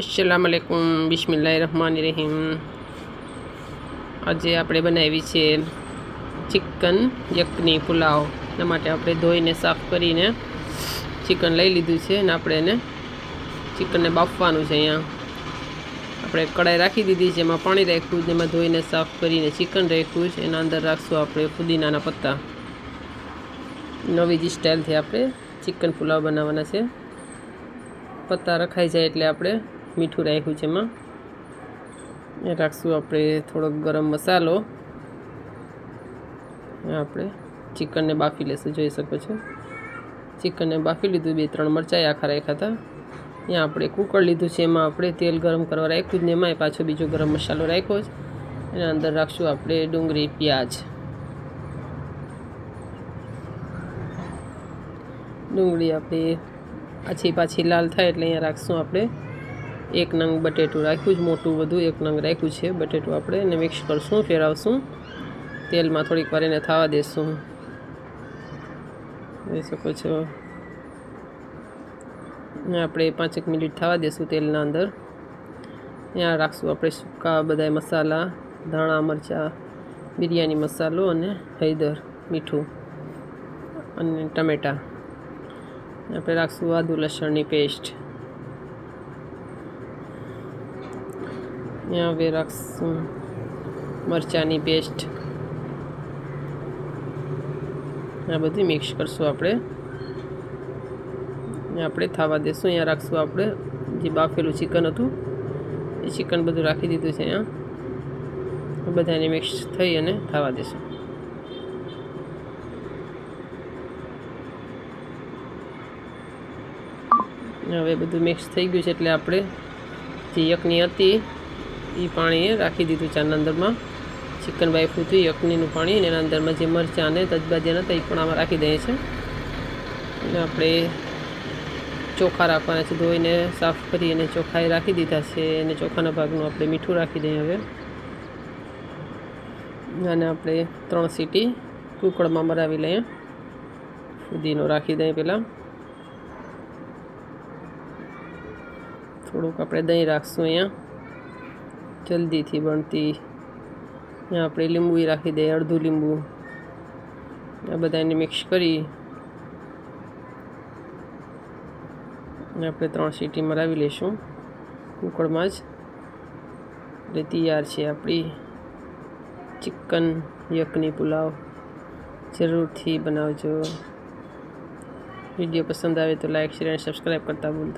अस्सलाम वालेकुम बिस्मिल्लाहिर्रहमानिर्रहीम। આજે આપણે બનાવી છે ચિકન યકની પુલાવ। એના માટે આપણે ધોઈને સાફ કરીને ચિકન લઈ લીધું છે અને આપણે એને ચિકનને બાફવાનું છે। અહીંયા આપણે કઢાઈ રાખી દીધી છે, એમાં પાણી રાખ્યું, એમાં ધોઈને સાફ કરીને ચિકન રાખ્યું છે। એના અંદર રાખશું આપણે ફુદીનાના પત્તા। નવી જ સ્ટાઇલથી આપણે ચિકન પુલાવ બનાવવાના છે। પત્તા રખાઈ જાય એટલે આપણે મીઠું રાખ્યું છે, એમાં રાખશું આપણે થોડોક ગરમ મસાલો। આપણે ચિકનને બાફી લેશું, જોઈ શકો છો ચિકનને બાફી લીધું। 2-3 મરચાં આખા રાખ્યા હતા। અહીંયા આપણે કુકર લીધું છે, એમાં આપણે તેલ ગરમ કરવા રાખ્યું જ ને એમાંય પાછો બીજો ગરમ મસાલો રાખ્યો છે। એના અંદર રાખશું આપણે ડુંગળી, પ્યાજ। ડુંગળી આપણે પાછી લાલ થાય એટલે અહીંયા રાખશું આપણે 1 નંગ બટેટું રાખ્યું છે, મોટું બધું 1 નંગ રાખ્યું છે બટેટું। આપણે એને મિક્સ કરશું, ફેરવશું, તેલમાં થોડીક વાર એને થવા દેશું। જોઈ શકો છો આપણે 5 મિનિટ થવા દેશું તેલના અંદર। ત્યાં રાખશું આપણે સૂકા બધા મસાલા, ધાણા મરચાં, બિરયાની મસાલો અને હળદર, મીઠું અને ટમેટાં। આપણે રાખશું આદુ લસણની પેસ્ટ। यहाँ હવે રાખશું મરચાંની પેસ્ટ। આ બધું મિક્સ કરશું આપણે થવા દેશું। અહીંયા રાખશું આપણે જે બાફેલું ચિકન હતું એ ચિકન બધું રાખી દીધું છે। અહીંયા બધાને મિક્સ થઈ અને થવા દેશું। હવે બધું મિક્સ થઈ ગયું છે એટલે આપણે જે યકની હતી એ પાણી રાખી દીધું છે આના અંદરમાં। ચિકન બાફ્યું હતું યકનીનું પાણી, અને એના અંદરમાં જે મરચાં અને તજબાજીયા હતા એ પણ આમાં રાખી દઈએ છીએ। અને આપણે ચોખા રાખવાના છે, ધોઈને સાફ કરી અને ચોખાએ રાખી દીધા છે। અને ચોખાના ભાગનું આપણે મીઠું રાખી દઈએ હવે। અને આપણે 3 સીટી કુકરમાં મરાવી લઈએ। ફુદીનો રાખી દઈએ પહેલાં, થોડુંક આપણે દહીં રાખશું અહીંયા જલ્દીથી બનતી। અહીંયા આપણે લીંબુ રાખી દઈએ, અડધું લીંબુ। આ બધાને મિક્સ કરી અને આપણે 3 સીટી મરાવી લઈશું કુકરમાં જ। એટલે તૈયાર છે આપણી ચિકન યકની પુલાવ। જરૂરથી બનાવજો। વિડીયો પસંદ આવે તો લાઈક, શેર અને સબસ્ક્રાઈબ કરતા ભૂલતા।